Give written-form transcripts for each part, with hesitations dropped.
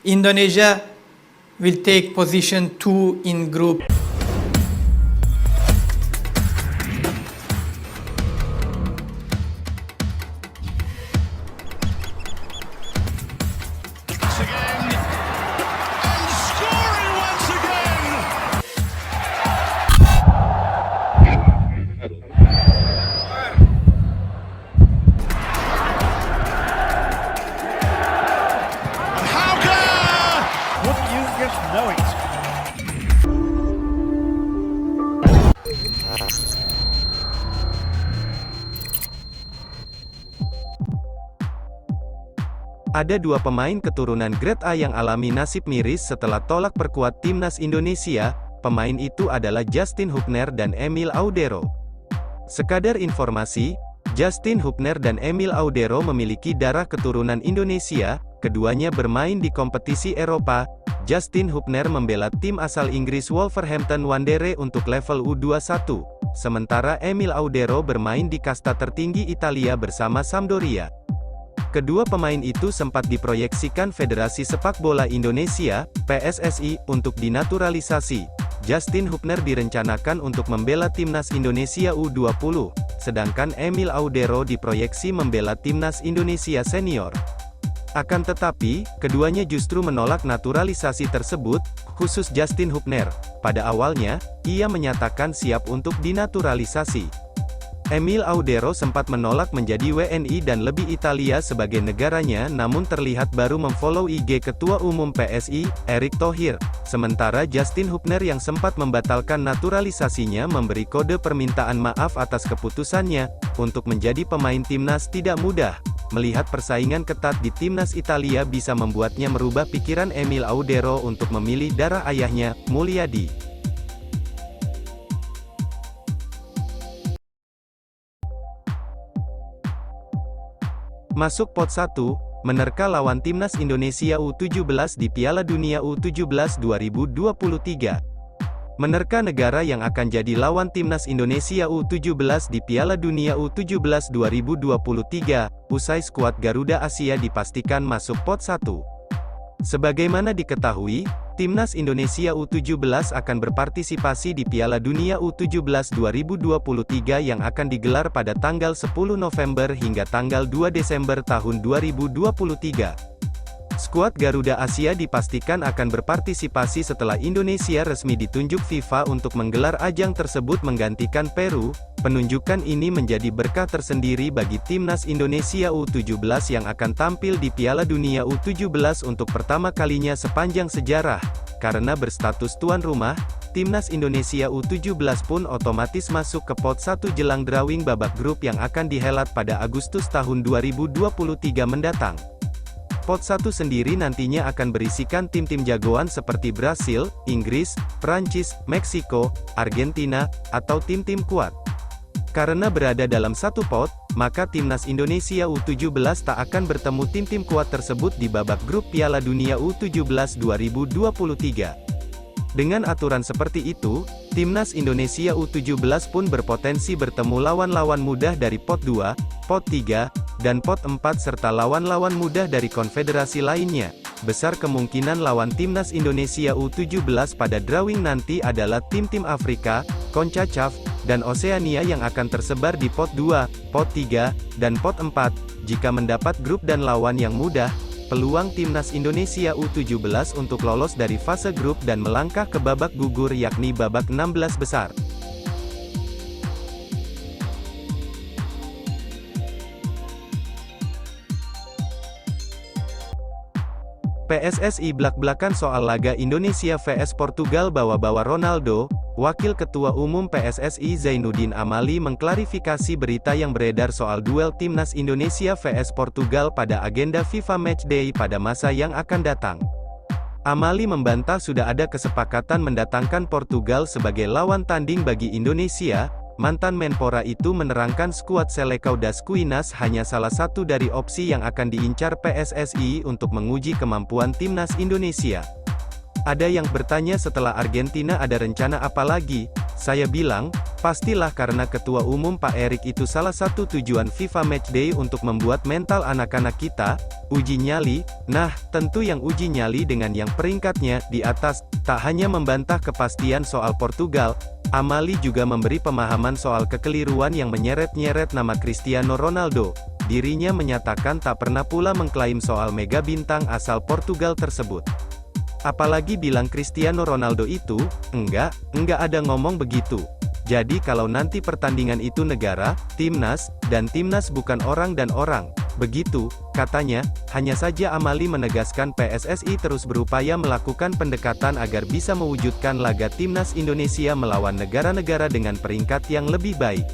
Indonesia will take position 2 in group. Ada dua pemain keturunan Grade A yang alami nasib miris setelah tolak perkuat timnas Indonesia. Pemain itu adalah Justin Hubner dan Emil Audero. Sekadar informasi, Justin Hubner dan Emil Audero memiliki darah keturunan Indonesia. Keduanya bermain di kompetisi Eropa. Justin Hubner membela tim asal Inggris Wolverhampton Wanderers untuk level U21, sementara Emil Audero bermain di kasta tertinggi Italia bersama Sampdoria. Kedua pemain itu sempat diproyeksikan Federasi Sepak Bola Indonesia, PSSI, untuk dinaturalisasi. Justin Hubner direncanakan untuk membela timnas Indonesia U20, sedangkan Emil Audero diproyeksi membela timnas Indonesia senior. Akan tetapi, keduanya justru menolak naturalisasi tersebut, khusus Justin Hubner. Pada awalnya, ia menyatakan siap untuk dinaturalisasi. Emil Audero sempat menolak menjadi WNI dan lebih Italia sebagai negaranya, namun terlihat baru memfollow IG Ketua Umum PSI, Erick Thohir. Sementara Justin Hubner yang sempat membatalkan naturalisasinya memberi kode permintaan maaf atas keputusannya. Untuk menjadi pemain timnas tidak mudah. Melihat persaingan ketat di timnas Italia bisa membuatnya merubah pikiran Emil Audero untuk memilih darah ayahnya, Mulyadi. Masuk pot 1, menerka lawan timnas Indonesia U17 di Piala Dunia U17 2023. Menerka negara yang akan jadi lawan timnas Indonesia U17 di Piala Dunia U17 2023, usai skuad Garuda Asia dipastikan masuk pot 1. Sebagaimana diketahui, timnas Indonesia U17 akan berpartisipasi di Piala Dunia U17 2023 yang akan digelar pada tanggal 10 November hingga tanggal 2 Desember tahun 2023. Skuad Garuda Asia dipastikan akan berpartisipasi setelah Indonesia resmi ditunjuk FIFA untuk menggelar ajang tersebut menggantikan Peru. Penunjukan ini menjadi berkah tersendiri bagi timnas Indonesia U17 yang akan tampil di Piala Dunia U17 untuk pertama kalinya sepanjang sejarah. Karena berstatus tuan rumah, timnas Indonesia U17 pun otomatis masuk ke pot 1 jelang drawing babak grup yang akan dihelat pada Agustus tahun 2023 mendatang. Pot 1 sendiri nantinya akan berisikan tim-tim jagoan seperti Brasil, Inggris, Prancis, Meksiko, Argentina, atau tim-tim kuat. Karena berada dalam satu pot, maka timnas Indonesia U17 tak akan bertemu tim-tim kuat tersebut di babak grup Piala Dunia U17 2023. Dengan aturan seperti itu, timnas Indonesia U17 pun berpotensi bertemu lawan-lawan mudah dari pot 2, pot 3, dan pot 4 serta lawan-lawan mudah dari konfederasi lainnya. Besar kemungkinan lawan timnas Indonesia U17 pada drawing nanti adalah tim-tim Afrika, CONCACAF, dan Oseania yang akan tersebar di pot 2, pot 3, dan pot 4. Jika mendapat grup dan lawan yang mudah, peluang timnas Indonesia U17 untuk lolos dari fase grup dan melangkah ke babak gugur yakni babak 16 besar. PSSI blak-blakan soal laga Indonesia vs Portugal bawa-bawa Ronaldo. Wakil Ketua Umum PSSI Zainuddin Amali mengklarifikasi berita yang beredar soal duel timnas Indonesia vs Portugal pada agenda FIFA Matchday pada masa yang akan datang. Amali membantah sudah ada kesepakatan mendatangkan Portugal sebagai lawan tanding bagi Indonesia. Mantan Menpora itu menerangkan skuad Selecao das Quinas hanya salah satu dari opsi yang akan diincar PSSI untuk menguji kemampuan timnas Indonesia. Ada yang bertanya setelah Argentina ada rencana apa lagi? Saya bilang, Pastilah karena Ketua Umum Pak Erik itu salah satu tujuan FIFA Matchday untuk membuat mental anak-anak kita, uji nyali. Nah, tentu yang uji nyali dengan yang peringkatnya di atas, tak hanya membantah kepastian soal Portugal, Amali juga memberi pemahaman soal kekeliruan yang menyeret-nyeret nama Cristiano Ronaldo. Dirinya menyatakan tak pernah pula mengklaim soal mega bintang asal Portugal tersebut. Apalagi bilang Cristiano Ronaldo itu, enggak ada ngomong begitu. Jadi kalau nanti pertandingan itu negara, timnas, dan timnas bukan orang dan orang, begitu, katanya. Hanya saja Amali menegaskan PSSI terus berupaya melakukan pendekatan agar bisa mewujudkan laga timnas Indonesia melawan negara-negara dengan peringkat yang lebih baik.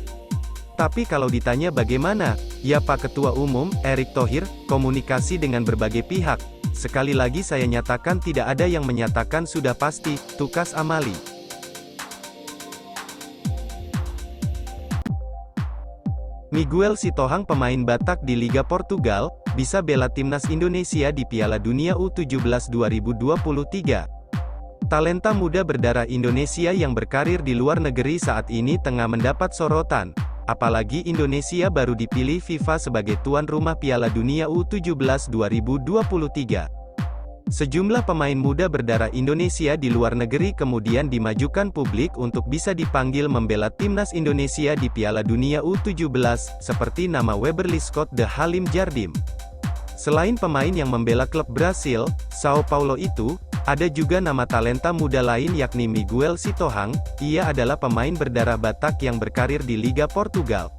Tapi kalau ditanya bagaimana, ya Pak Ketua Umum, Erick Thohir, komunikasi dengan berbagai pihak. Sekali lagi saya nyatakan tidak ada yang menyatakan sudah pasti, tukas Amali. Miguel Sitohang, pemain Batak di Liga Portugal, bisa bela timnas Indonesia di Piala Dunia U17 2023. Talenta muda berdarah Indonesia yang berkarir di luar negeri saat ini tengah mendapat sorotan. Apalagi Indonesia baru dipilih FIFA sebagai tuan rumah Piala Dunia U17 2023. Sejumlah pemain muda berdarah Indonesia di luar negeri kemudian dimajukan publik untuk bisa dipanggil membela timnas Indonesia di Piala Dunia U17, seperti nama Weberly Scott de Halim Jardim. Selain pemain yang membela klub Brasil, Sao Paulo itu, ada juga nama talenta muda lain yakni Miguel Sitohang. Ia adalah pemain berdarah Batak yang berkarir di Liga Portugal.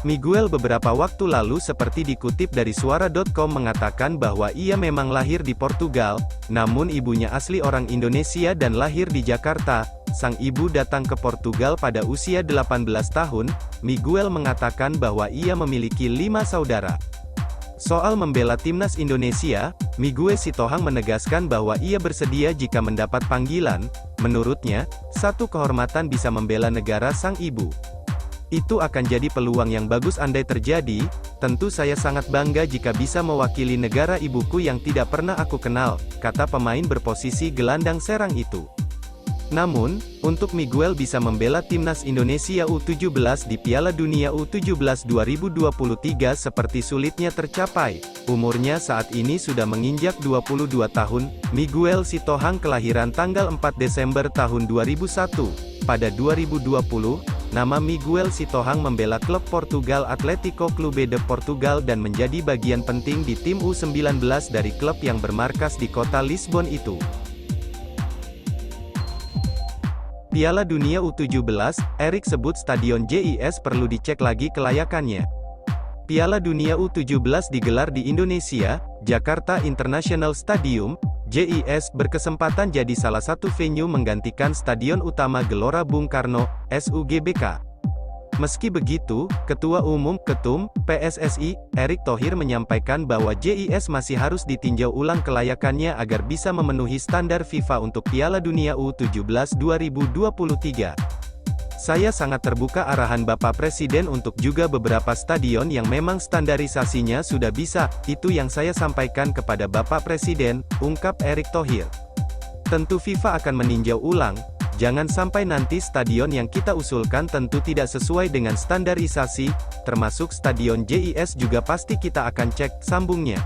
Miguel beberapa waktu lalu seperti dikutip dari suara.com mengatakan bahwa ia memang lahir di Portugal, namun ibunya asli orang Indonesia dan lahir di Jakarta. Sang ibu datang ke Portugal pada usia 18 tahun, Miguel mengatakan bahwa ia memiliki 5 saudara. Soal membela timnas Indonesia, Miguel Sitohang menegaskan bahwa ia bersedia jika mendapat panggilan. Menurutnya, satu kehormatan bisa membela negara sang ibu. Itu akan jadi peluang yang bagus andai terjadi. Tentu saya sangat bangga jika bisa mewakili negara ibuku yang tidak pernah aku kenal, kata pemain berposisi gelandang serang itu. Namun, untuk Miguel bisa membela timnas Indonesia U17 di Piala Dunia U17 2023 seperti sulitnya tercapai. Umurnya saat ini sudah menginjak 22 tahun. Miguel Sitohang kelahiran tanggal 4 Desember tahun 2001. Pada 2020, nama Miguel Sitohang membela klub Portugal Atlético Clube de Portugal dan menjadi bagian penting di tim U19 dari klub yang bermarkas di kota Lisbon itu. Piala Dunia U17, Erik sebut Stadion JIS perlu dicek lagi kelayakannya. Piala Dunia U17 digelar di Indonesia, Jakarta International Stadium, JIS berkesempatan jadi salah satu venue menggantikan Stadion Utama Gelora Bung Karno, SUGBK. Meski begitu, Ketua Umum Ketum PSSI, Erick Thohir menyampaikan bahwa JIS masih harus ditinjau ulang kelayakannya agar bisa memenuhi standar FIFA untuk Piala Dunia U17 2023. Saya sangat terbuka arahan Bapak Presiden untuk juga beberapa stadion yang memang standarisasinya sudah bisa, itu yang saya sampaikan kepada Bapak Presiden, ungkap Erick Thohir. Tentu FIFA akan meninjau ulang. Jangan sampai nanti stadion yang kita usulkan tentu tidak sesuai dengan standarisasi, termasuk stadion JIS juga pasti kita akan cek, sambungnya.